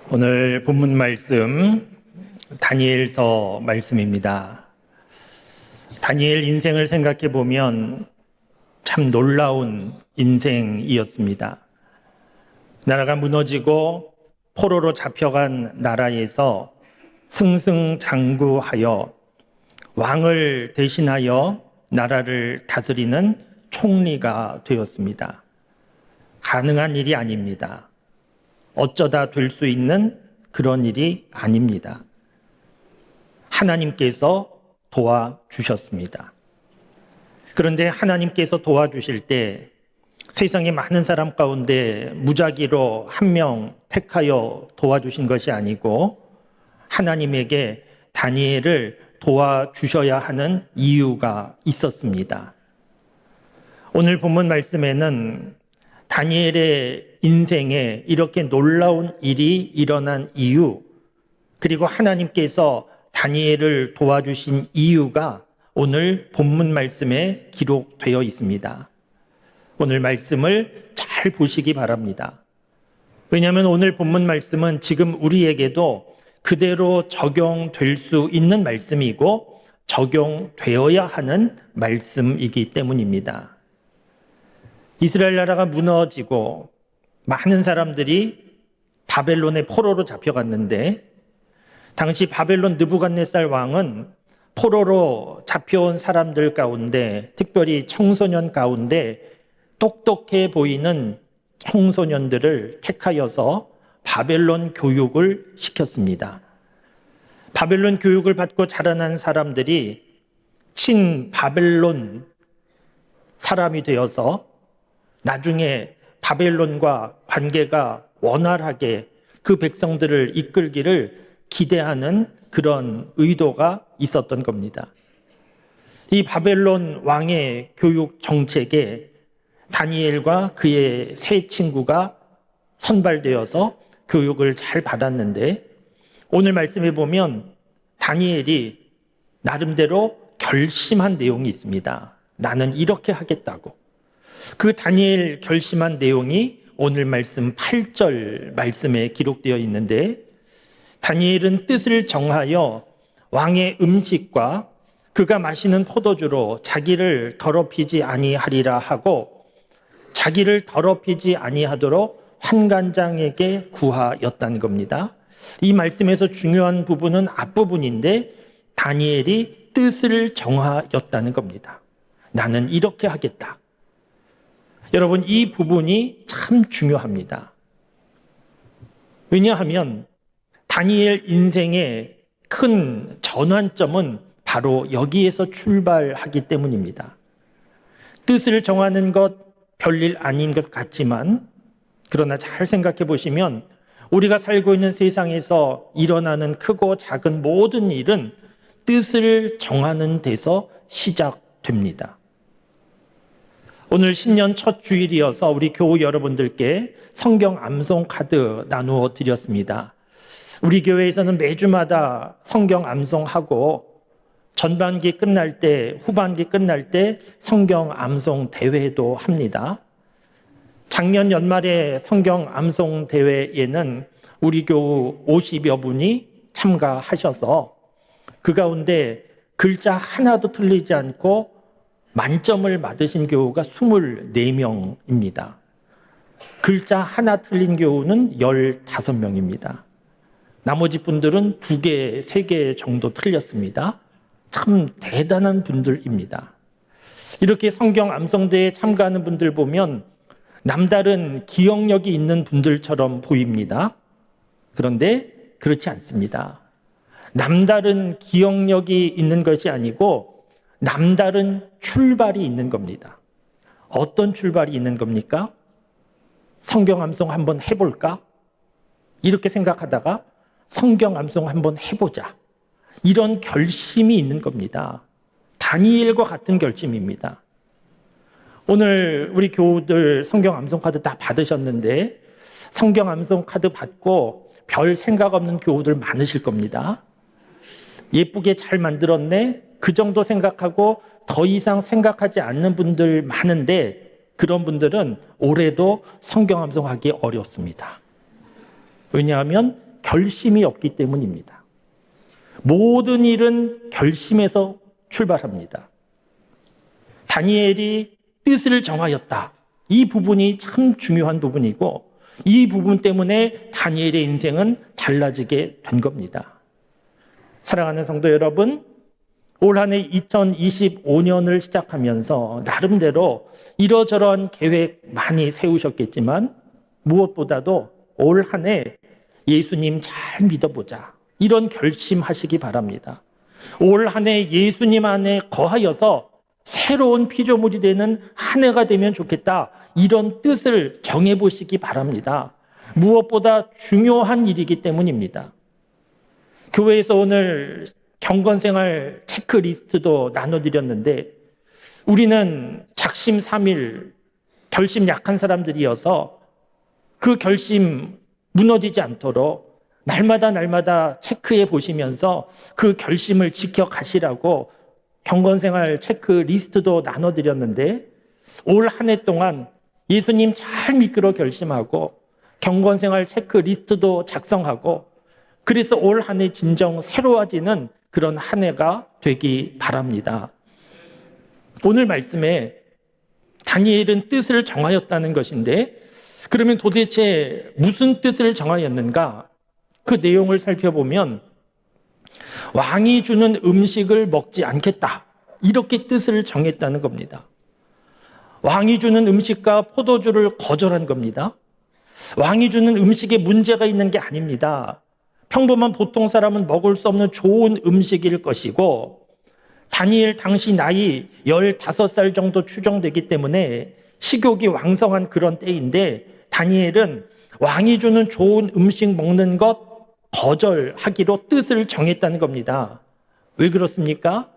오늘 본문 말씀 다니엘서 말씀입니다. 다니엘 인생을 생각해 보면 참 놀라운 인생이었습니다. 나라가 무너지고 포로로 잡혀간 나라에서 승승장구하여 왕을 대신하여 나라를 다스리는 총리가 되었습니다. 가능한 일이 아닙니다. 어쩌다 될 수 있는 그런 일이 아닙니다. 하나님께서 도와주셨습니다. 그런데 하나님께서 도와주실 때 세상의 많은 사람 가운데 무작위로 한 명 택하여 도와주신 것이 아니고 하나님에게 다니엘을 도와주셔야 하는 이유가 있었습니다. 오늘 본문 말씀에는 다니엘의 인생에 이렇게 놀라운 일이 일어난 이유, 그리고 하나님께서 다니엘을 도와주신 이유가 오늘 본문 말씀에 기록되어 있습니다. 오늘 말씀을 잘 보시기 바랍니다. 왜냐하면 오늘 본문 말씀은 지금 우리에게도 그대로 적용될 수 있는 말씀이고 적용되어야 하는 말씀이기 때문입니다. 이스라엘 나라가 무너지고 많은 사람들이 바벨론의 포로로 잡혀갔는데 당시 바벨론 느부갓네살 왕은 포로로 잡혀온 사람들 가운데 특별히 청소년 가운데 똑똑해 보이는 청소년들을 택하여서 바벨론 교육을 시켰습니다. 바벨론 교육을 받고 자라난 사람들이 친 바벨론 사람이 되어서 나중에 바벨론과 관계가 원활하게 그 백성들을 이끌기를 기대하는 그런 의도가 있었던 겁니다. 이 바벨론 왕의 교육 정책에 다니엘과 그의 세 친구가 선발되어서 교육을 잘 받았는데 오늘 말씀에 보면 다니엘이 나름대로 결심한 내용이 있습니다. 나는 이렇게 하겠다고. 그 다니엘 결심한 내용이 오늘 말씀 8절 말씀에 기록되어 있는데 다니엘은 뜻을 정하여 왕의 음식과 그가 마시는 포도주로 자기를 더럽히지 아니하리라 하고 자기를 더럽히지 아니하도록 환관장에게 구하였다는 겁니다. 이 말씀에서 중요한 부분은 앞부분인데 다니엘이 뜻을 정하였다는 겁니다. 나는 이렇게 하겠다. 여러분, 이 부분이 참 중요합니다. 왜냐하면 다니엘 인생의 큰 전환점은 바로 여기에서 출발하기 때문입니다. 뜻을 정하는 것 별일 아닌 것 같지만 그러나 잘 생각해 보시면 우리가 살고 있는 세상에서 일어나는 크고 작은 모든 일은 뜻을 정하는 데서 시작됩니다. 오늘 신년 첫 주일이어서 우리 교우 여러분들께 성경 암송 카드 나누어 드렸습니다. 우리 교회에서는 매주마다 성경 암송하고 전반기 끝날 때, 후반기 끝날 때 성경 암송 대회도 합니다. 작년 연말에 성경 암송 대회에는 우리 교우 50여 분이 참가하셔서 그 가운데 글자 하나도 틀리지 않고 만점을 받으신 교우가 24명입니다. 글자 하나 틀린 교우는 15명입니다. 나머지 분들은 2개, 3개 정도 틀렸습니다. 참 대단한 분들입니다. 이렇게 성경 암송대회에 참가하는 분들 보면 남다른 기억력이 있는 분들처럼 보입니다. 그런데 그렇지 않습니다. 남다른 기억력이 있는 것이 아니고 남다른 출발이 있는 겁니다. 어떤 출발이 있는 겁니까? 성경 암송 한번 해볼까? 이렇게 생각하다가 성경 암송 한번 해보자. 이런 결심이 있는 겁니다. 다니엘과 같은 결심입니다. 오늘 우리 교우들 성경 암송 카드 다 받으셨는데 성경 암송 카드 받고 별 생각 없는 교우들 많으실 겁니다. 예쁘게 잘 만들었네? 그 정도 생각하고 더 이상 생각하지 않는 분들 많은데 그런 분들은 올해도 성경 암송하기 어렵습니다. 왜냐하면 결심이 없기 때문입니다. 모든 일은 결심에서 출발합니다. 다니엘이 뜻을 정하였다. 이 부분이 참 중요한 부분이고 이 부분 때문에 다니엘의 인생은 달라지게 된 겁니다. 사랑하는 성도 여러분, 올 한 해 2025년을 시작하면서 나름대로 이러저러한 계획 많이 세우셨겠지만 무엇보다도 올 한 해 예수님 잘 믿어보자. 이런 결심하시기 바랍니다. 올 한 해 예수님 안에 거하여서 새로운 피조물이 되는 한 해가 되면 좋겠다. 이런 뜻을 정해보시기 바랍니다. 무엇보다 중요한 일이기 때문입니다. 교회에서 오늘 경건생활 체크리스트도 나눠드렸는데 우리는 작심삼일 결심 약한 사람들이어서 그 결심 무너지지 않도록 날마다 체크해 보시면서 그 결심을 지켜가시라고 경건생활 체크리스트도 나눠드렸는데 올 한 해 동안 예수님 잘 믿기로 결심하고 경건생활 체크리스트도 작성하고 그래서 올 한 해 진정 새로워지는 그런 한 해가 되기 바랍니다. 오늘 말씀에 다니엘은 뜻을 정하였다는 것인데 그러면 도대체 무슨 뜻을 정하였는가? 그 내용을 살펴보면 왕이 주는 음식을 먹지 않겠다. 이렇게 뜻을 정했다는 겁니다. 왕이 주는 음식과 포도주를 거절한 겁니다. 왕이 주는 음식에 문제가 있는 게 아닙니다. 평범한 보통 사람은 먹을 수 없는 좋은 음식일 것이고 다니엘 당시 나이 15살 정도 추정되기 때문에 식욕이 왕성한 그런 때인데 다니엘은 왕이 주는 좋은 음식 먹는 것 거절하기로 뜻을 정했다는 겁니다. 왜 그렇습니까?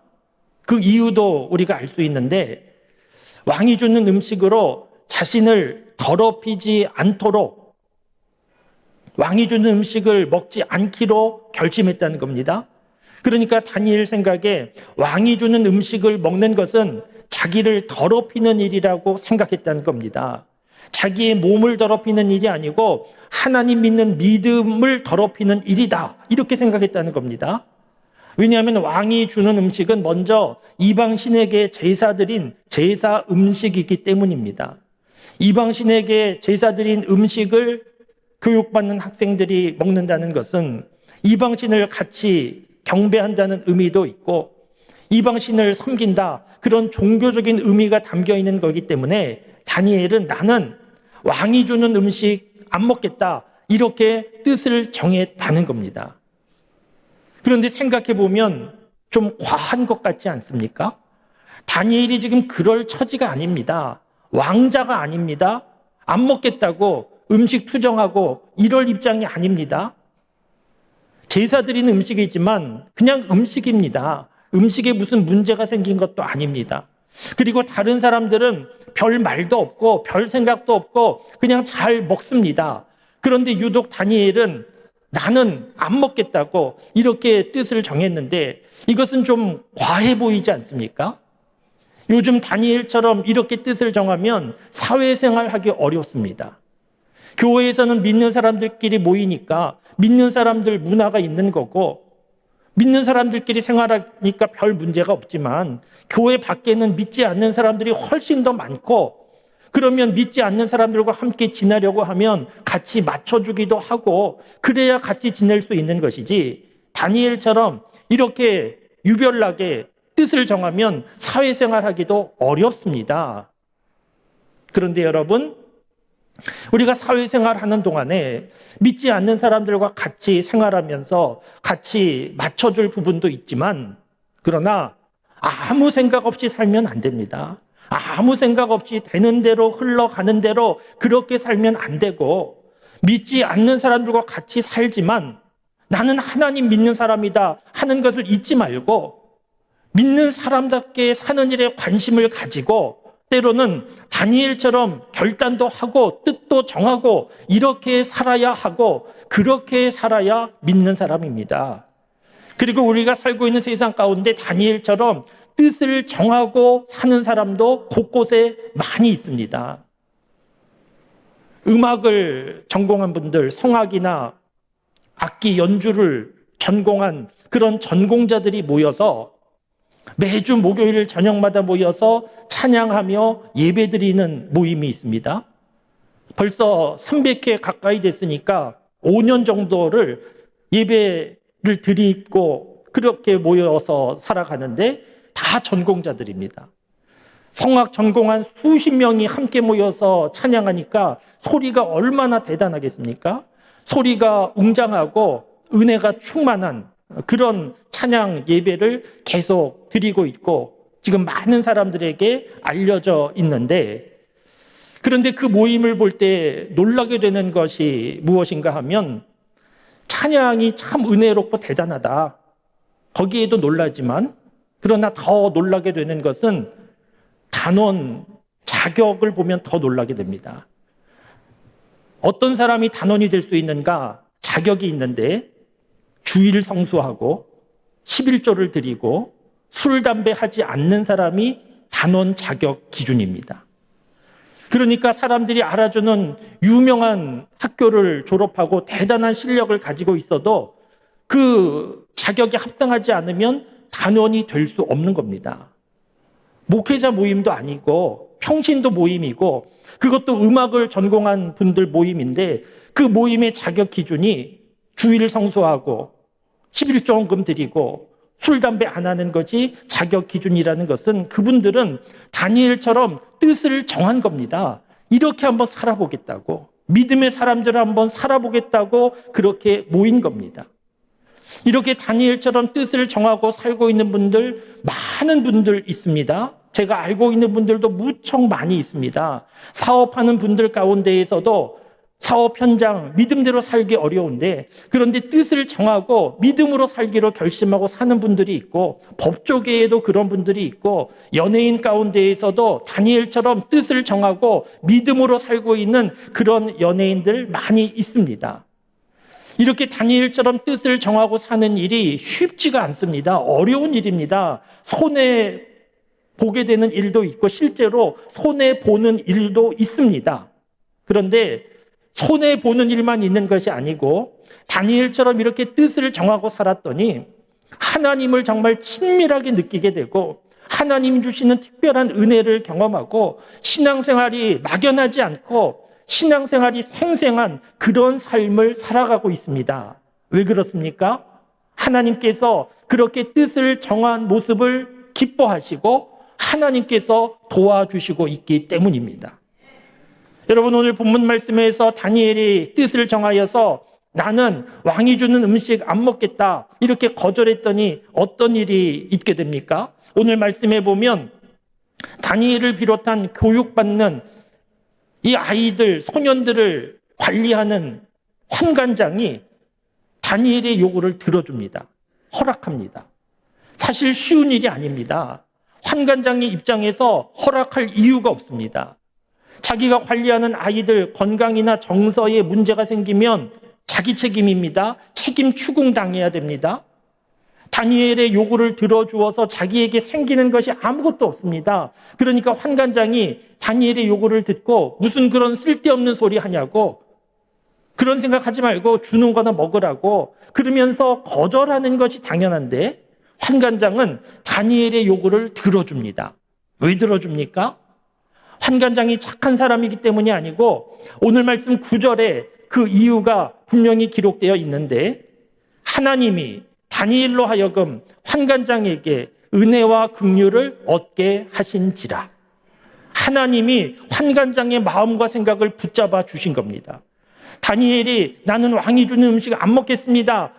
그 이유도 우리가 알 수 있는데 왕이 주는 음식으로 자신을 더럽히지 않도록 왕이 주는 음식을 먹지 않기로 결심했다는 겁니다. 그러니까 다니엘 생각에 왕이 주는 음식을 먹는 것은 자기를 더럽히는 일이라고 생각했다는 겁니다. 자기의 몸을 더럽히는 일이 아니고 하나님 믿는 믿음을 더럽히는 일이다. 이렇게 생각했다는 겁니다. 왜냐하면 왕이 주는 음식은 먼저 이방신에게 제사드린 제사 음식이기 때문입니다. 이방신에게 제사드린 음식을 교육받는 학생들이 먹는다는 것은 이방신을 같이 경배한다는 의미도 있고 이방신을 섬긴다. 그런 종교적인 의미가 담겨 있는 거기 때문에 다니엘은 나는 왕이 주는 음식 안 먹겠다. 이렇게 뜻을 정했다는 겁니다. 그런데 생각해 보면 좀 과한 것 같지 않습니까? 다니엘이 지금 그럴 처지가 아닙니다. 왕자가 아닙니다. 안 먹겠다고 음식 투정하고 이럴 입장이 아닙니다. 제사 드리는 음식이지만 그냥 음식입니다. 음식에 무슨 문제가 생긴 것도 아닙니다. 그리고 다른 사람들은 별 말도 없고 별 생각도 없고 그냥 잘 먹습니다. 그런데 유독 다니엘은 나는 안 먹겠다고 이렇게 뜻을 정했는데 이것은 좀 과해 보이지 않습니까? 요즘 다니엘처럼 이렇게 뜻을 정하면 사회생활하기 어렵습니다. 교회에서는 믿는 사람들끼리 모이니까 믿는 사람들 문화가 있는 거고 믿는 사람들끼리 생활하니까 별 문제가 없지만 교회 밖에는 믿지 않는 사람들이 훨씬 더 많고 그러면 믿지 않는 사람들과 함께 지내려고 하면 같이 맞춰주기도 하고 그래야 같이 지낼 수 있는 것이지 다니엘처럼 이렇게 유별나게 뜻을 정하면 사회생활하기도 어렵습니다. 그런데 여러분 우리가 사회생활하는 동안에 믿지 않는 사람들과 같이 생활하면서 같이 맞춰줄 부분도 있지만 그러나 아무 생각 없이 살면 안 됩니다. 아무 생각 없이 되는 대로 흘러가는 대로 그렇게 살면 안 되고 믿지 않는 사람들과 같이 살지만 나는 하나님 믿는 사람이다 하는 것을 잊지 말고 믿는 사람답게 사는 일에 관심을 가지고 때로는 다니엘처럼 결단도 하고 뜻도 정하고 이렇게 살아야 하고 그렇게 살아야 믿는 사람입니다. 그리고 우리가 살고 있는 세상 가운데 다니엘처럼 뜻을 정하고 사는 사람도 곳곳에 많이 있습니다. 음악을 전공한 분들, 성악이나 악기 연주를 전공한 그런 전공자들이 모여서 매주 목요일 저녁마다 모여서 찬양하며 예배드리는 모임이 있습니다. 벌써 300회 가까이 됐으니까 5년 정도를 예배를 드리고 그렇게 모여서 살아가는데 다 전공자들입니다. 성악 전공한 수십 명이 함께 모여서 찬양하니까 소리가 얼마나 대단하겠습니까? 소리가 웅장하고 은혜가 충만한 그런 찬양 예배를 계속 드리고 있고 지금 많은 사람들에게 알려져 있는데, 그런데 그 모임을 볼 때 놀라게 되는 것이 무엇인가 하면 찬양이 참 은혜롭고 대단하다. 거기에도 놀라지만 그러나 더 놀라게 되는 것은 단원 자격을 보면 더 놀라게 됩니다. 어떤 사람이 단원이 될 수 있는가? 자격이 있는데 주일 성수하고 11조를 드리고 술, 담배 하지 않는 사람이 단원 자격 기준입니다. 그러니까 사람들이 알아주는 유명한 학교를 졸업하고 대단한 실력을 가지고 있어도 그 자격에 합당하지 않으면 단원이 될 수 없는 겁니다. 목회자 모임도 아니고 평신도 모임이고 그것도 음악을 전공한 분들 모임인데 그 모임의 자격 기준이 주일 성수하고 11조원금 드리고 술, 담배 안 하는 것이 자격 기준이라는 것은 그분들은 다니엘처럼 뜻을 정한 겁니다. 이렇게 한번 살아보겠다고, 믿음의 사람들을 한번 살아보겠다고 그렇게 모인 겁니다. 이렇게 다니엘처럼 뜻을 정하고 살고 있는 분들, 많은 분들 있습니다. 제가 알고 있는 분들도 무척 많이 있습니다. 사업하는 분들 가운데에서도 사업 현장 믿음대로 살기 어려운데 그런데 뜻을 정하고 믿음으로 살기로 결심하고 사는 분들이 있고, 법조계에도 그런 분들이 있고, 연예인 가운데에서도 다니엘처럼 뜻을 정하고 믿음으로 살고 있는 그런 연예인들 많이 있습니다. 이렇게 다니엘처럼 뜻을 정하고 사는 일이 쉽지가 않습니다. 어려운 일입니다. 손해 보게 되는 일도 있고 실제로 손해 보는 일도 있습니다. 그런데 손해 보는 일만 있는 것이 아니고 다니엘처럼 이렇게 뜻을 정하고 살았더니 하나님을 정말 친밀하게 느끼게 되고 하나님 주시는 특별한 은혜를 경험하고 신앙생활이 막연하지 않고 신앙생활이 생생한 그런 삶을 살아가고 있습니다. 왜 그렇습니까? 하나님께서 그렇게 뜻을 정한 모습을 기뻐하시고 하나님께서 도와주시고 있기 때문입니다. 여러분, 오늘 본문 말씀에서 다니엘이 뜻을 정하여서 나는 왕이 주는 음식 안 먹겠다 이렇게 거절했더니 어떤 일이 있게 됩니까? 오늘 말씀에 보면 다니엘을 비롯한 교육받는 이 아이들, 소년들을 관리하는 환관장이 다니엘의 요구를 들어줍니다. 허락합니다. 사실 쉬운 일이 아닙니다. 환관장의 입장에서 허락할 이유가 없습니다. 자기가 관리하는 아이들 건강이나 정서에 문제가 생기면 자기 책임입니다. 책임 추궁당해야 됩니다. 다니엘의 요구를 들어주어서 자기에게 생기는 것이 아무것도 없습니다. 그러니까 환관장이 다니엘의 요구를 듣고 무슨 그런 쓸데없는 소리 하냐고, 그런 생각하지 말고 주는 거나 먹으라고 그러면서 거절하는 것이 당연한데 환관장은 다니엘의 요구를 들어줍니다. 왜 들어줍니까? 환관장이 착한 사람이기 때문이 아니고 오늘 말씀 9절에 그 이유가 분명히 기록되어 있는데 하나님이 다니엘로 하여금 환관장에게 은혜와 긍휼을 얻게 하신지라. 하나님이 환관장의 마음과 생각을 붙잡아 주신 겁니다. 다니엘이 나는 왕이 주는 음식 안 먹겠습니다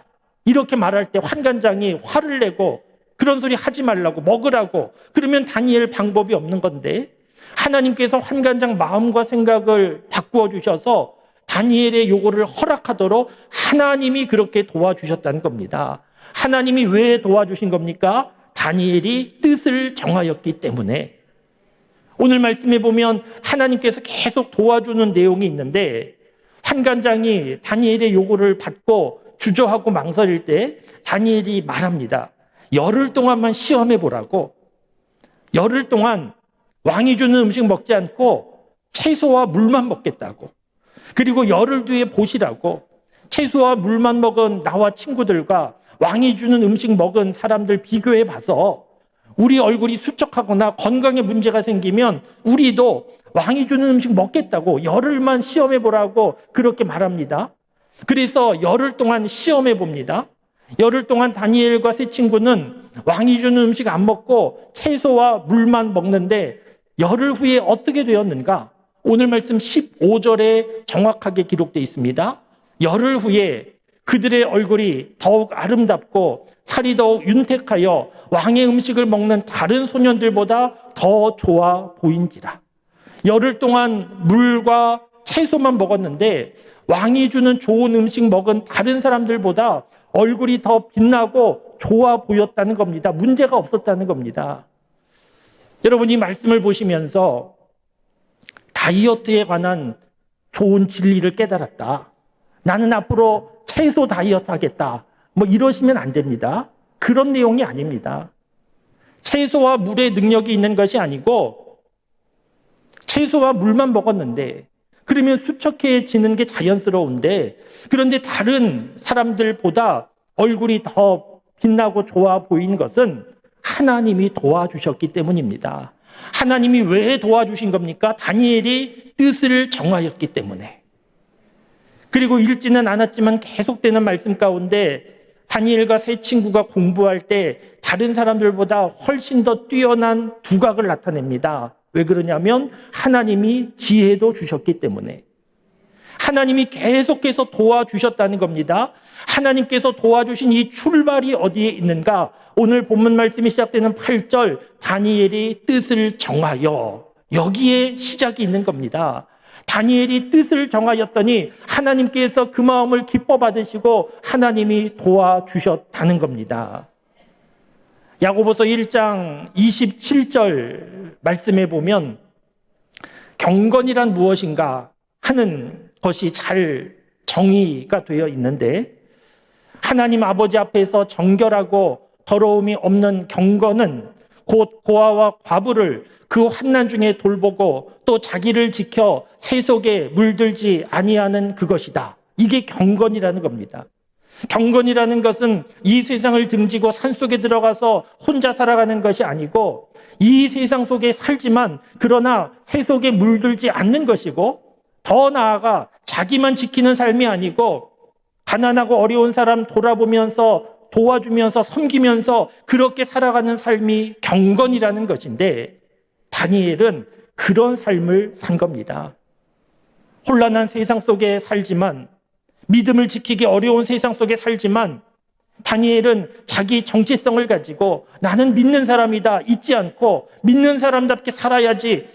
이렇게 말할 때 환관장이 화를 내고 그런 소리 하지 말라고, 먹으라고 그러면 다니엘 방법이 없는 건데 하나님께서 환관장 마음과 생각을 바꾸어 주셔서 다니엘의 요구를 허락하도록 하나님이 그렇게 도와주셨다는 겁니다. 하나님이 왜 도와주신 겁니까? 다니엘이 뜻을 정하였기 때문에. 오늘 말씀에 보면 하나님께서 계속 도와주는 내용이 있는데 환관장이 다니엘의 요구를 받고 주저하고 망설일 때 다니엘이 말합니다. 열흘 동안만 시험해 보라고. 열흘 동안 왕이 주는 음식 먹지 않고 채소와 물만 먹겠다고. 그리고 열흘 뒤에 보시라고. 채소와 물만 먹은 나와 친구들과 왕이 주는 음식 먹은 사람들 비교해 봐서 우리 얼굴이 수척하거나 건강에 문제가 생기면 우리도 왕이 주는 음식 먹겠다고 열흘만 시험해 보라고 그렇게 말합니다. 그래서 열흘 동안 시험해 봅니다. 열흘 동안 다니엘과 세 친구는 왕이 주는 음식 안 먹고 채소와 물만 먹는데 열흘 후에 어떻게 되었는가? 오늘 말씀 15절에 정확하게 기록되어 있습니다. 열흘 후에 그들의 얼굴이 더욱 아름답고 살이 더욱 윤택하여 왕의 음식을 먹는 다른 소년들보다 더 좋아 보인지라. 열흘 동안 물과 채소만 먹었는데 왕이 주는 좋은 음식 먹은 다른 사람들보다 얼굴이 더 빛나고 좋아 보였다는 겁니다. 문제가 없었다는 겁니다. 여러분, 이 말씀을 보시면서 다이어트에 관한 좋은 진리를 깨달았다. 나는 앞으로 채소 다이어트 하겠다. 이러시면 안 됩니다. 그런 내용이 아닙니다. 채소와 물의 능력이 있는 것이 아니고 채소와 물만 먹었는데 그러면 수척해지는 게 자연스러운데 그런데 다른 사람들보다 얼굴이 더 빛나고 좋아 보이는 것은 하나님이 도와주셨기 때문입니다. 하나님이 왜 도와주신 겁니까? 다니엘이 뜻을 정하였기 때문에. 그리고 읽지는 않았지만 계속되는 말씀 가운데 다니엘과 세 친구가 공부할 때 다른 사람들보다 훨씬 더 뛰어난 두각을 나타냅니다. 왜 그러냐면 하나님이 지혜도 주셨기 때문에. 하나님이 계속해서 도와주셨다는 겁니다. 하나님께서 도와주신 이 출발이 어디에 있는가? 오늘 본문 말씀이 시작되는 8절, 다니엘이 뜻을 정하여, 여기에 시작이 있는 겁니다. 다니엘이 뜻을 정하였더니 하나님께서 그 마음을 기뻐 받으시고 하나님이 도와주셨다는 겁니다. 야고보서 1장 27절 말씀에 보면 경건이란 무엇인가 하는 것이 잘 정의가 되어 있는데, 하나님 아버지 앞에서 정결하고 더러움이 없는 경건은 곧 고아와 과부를 그 환난 중에 돌보고 또 자기를 지켜 새 속에 물들지 아니하는 그것이다. 이게 경건이라는 겁니다. 경건이라는 것은 이 세상을 등지고 산속에 들어가서 혼자 살아가는 것이 아니고 이 세상 속에 살지만 그러나 새 속에 물들지 않는 것이고, 더 나아가 자기만 지키는 삶이 아니고 가난하고 어려운 사람 돌아보면서 도와주면서 섬기면서 그렇게 살아가는 삶이 경건이라는 것인데, 다니엘은 그런 삶을 산 겁니다. 혼란한 세상 속에 살지만, 믿음을 지키기 어려운 세상 속에 살지만 다니엘은 자기 정체성을 가지고 나는 믿는 사람이다 잊지 않고 믿는 사람답게 살아야지,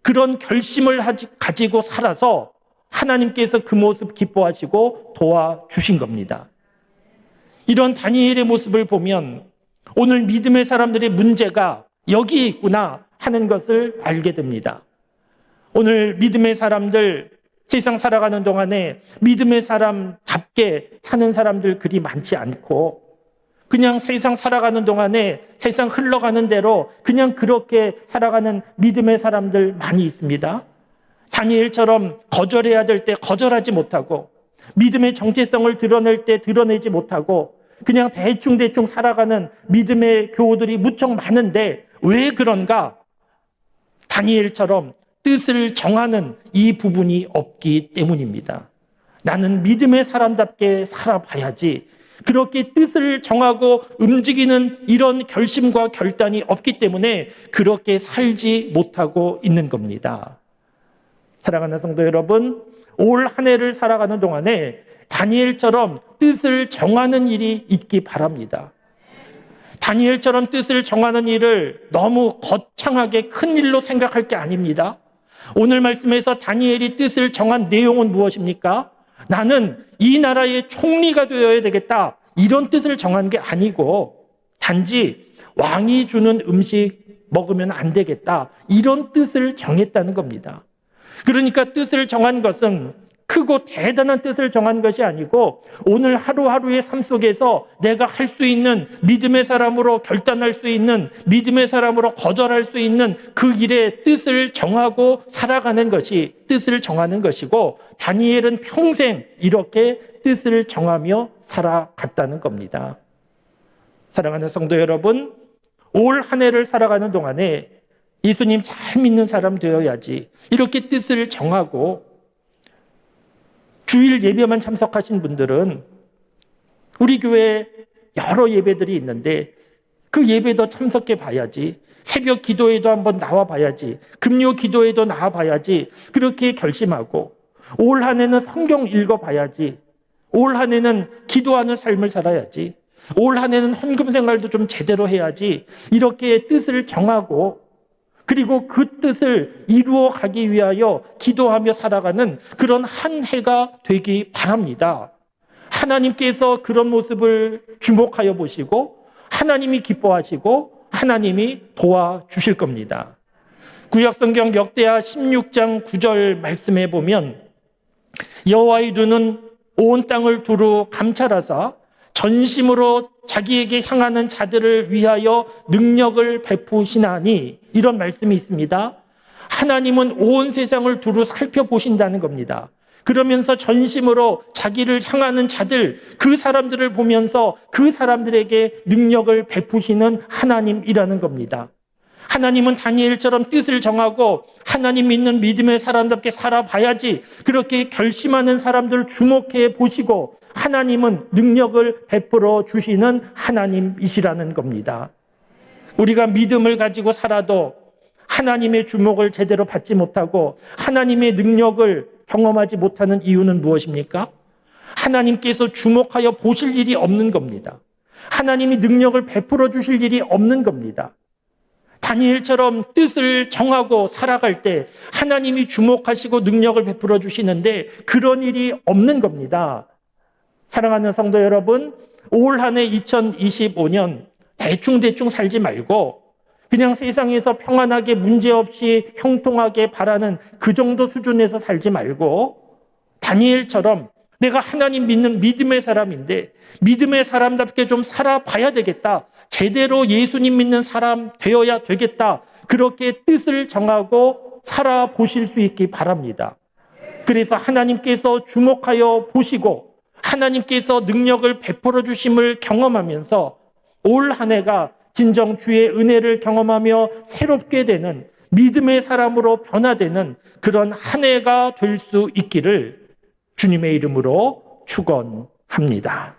그런 결심을 가지고 살아서 하나님께서 그 모습 기뻐하시고 도와주신 겁니다. 이런 다니엘의 모습을 보면 오늘 믿음의 사람들의 문제가 여기에 있구나 하는 것을 알게 됩니다. 오늘 믿음의 사람들, 세상 살아가는 동안에 믿음의 사람답게 사는 사람들 그리 많지 않고 그냥 세상 살아가는 동안에 세상 흘러가는 대로 그냥 그렇게 살아가는 믿음의 사람들 많이 있습니다. 다니엘처럼 거절해야 될 때 거절하지 못하고 믿음의 정체성을 드러낼 때 드러내지 못하고 그냥 대충대충 살아가는 믿음의 교우들이 무척 많은데 왜 그런가? 다니엘처럼 뜻을 정하는 이 부분이 없기 때문입니다. 나는 믿음의 사람답게 살아봐야지, 그렇게 뜻을 정하고 움직이는 이런 결심과 결단이 없기 때문에 그렇게 살지 못하고 있는 겁니다. 사랑하는 성도 여러분, 올 한 해를 살아가는 동안에 다니엘처럼 뜻을 정하는 일이 있기 바랍니다. 다니엘처럼 뜻을 정하는 일을 너무 거창하게 큰 일로 생각할 게 아닙니다. 오늘 말씀에서 다니엘이 뜻을 정한 내용은 무엇입니까? 나는 이 나라의 총리가 되어야 되겠다, 이런 뜻을 정한 게 아니고 단지 왕이 주는 음식 먹으면 안 되겠다, 이런 뜻을 정했다는 겁니다. 그러니까 뜻을 정한 것은 크고 대단한 뜻을 정한 것이 아니고 오늘 하루하루의 삶 속에서 내가 할 수 있는, 믿음의 사람으로 결단할 수 있는, 믿음의 사람으로 거절할 수 있는 그 일의 뜻을 정하고 살아가는 것이 뜻을 정하는 것이고, 다니엘은 평생 이렇게 뜻을 정하며 살아갔다는 겁니다. 사랑하는 성도 여러분, 올 한 해를 살아가는 동안에 예수님 잘 믿는 사람 되어야지, 이렇게 뜻을 정하고 주일 예배만 참석하신 분들은 우리 교회에 여러 예배들이 있는데 그 예배도 참석해 봐야지, 새벽 기도에도 한번 나와 봐야지, 금요 기도에도 나와 봐야지, 그렇게 결심하고 올 한 해는 성경 읽어 봐야지, 올 한 해는 기도하는 삶을 살아야지, 올 한 해는 헌금 생활도 좀 제대로 해야지, 이렇게 뜻을 정하고 그리고 그 뜻을 이루어 가기 위하여 기도하며 살아가는 그런 한 해가 되기 바랍니다. 하나님께서 그런 모습을 주목하여 보시고 하나님이 기뻐하시고 하나님이 도와주실 겁니다. 구약성경 역대하 16장 9절 말씀해 보면 여호와의 눈은 온 땅을 두루 감찰하사 전심으로 자기에게 향하는 자들을 위하여 능력을 베푸시나니, 이런 말씀이 있습니다. 하나님은 온 세상을 두루 살펴보신다는 겁니다. 그러면서 전심으로 자기를 향하는 자들, 그 사람들을 보면서 그 사람들에게 능력을 베푸시는 하나님이라는 겁니다. 하나님은 다니엘처럼 뜻을 정하고 하나님 믿는 믿음의 사람답게 살아봐야지, 그렇게 결심하는 사람들을 주목해 보시고 하나님은 능력을 베풀어 주시는 하나님이시라는 겁니다. 우리가 믿음을 가지고 살아도 하나님의 주목을 제대로 받지 못하고 하나님의 능력을 경험하지 못하는 이유는 무엇입니까? 하나님께서 주목하여 보실 일이 없는 겁니다. 하나님이 능력을 베풀어 주실 일이 없는 겁니다. 다니엘처럼 뜻을 정하고 살아갈 때 하나님이 주목하시고 능력을 베풀어 주시는데 그런 일이 없는 겁니다. 사랑하는 성도 여러분, 올 한 해 2025년 대충 살지 말고 그냥 세상에서 평안하게 문제없이 형통하게 바라는 그 정도 수준에서 살지 말고 다니엘처럼 내가 하나님 믿는 믿음의 사람인데 믿음의 사람답게 좀 살아봐야 되겠다, 제대로 예수님 믿는 사람 되어야 되겠다, 그렇게 뜻을 정하고 살아보실 수 있기 바랍니다. 그래서 하나님께서 주목하여 보시고 하나님께서 능력을 베풀어 주심을 경험하면서 올 한 해가 진정 주의 은혜를 경험하며 새롭게 되는 믿음의 사람으로 변화되는 그런 한 해가 될 수 있기를 주님의 이름으로 축원합니다.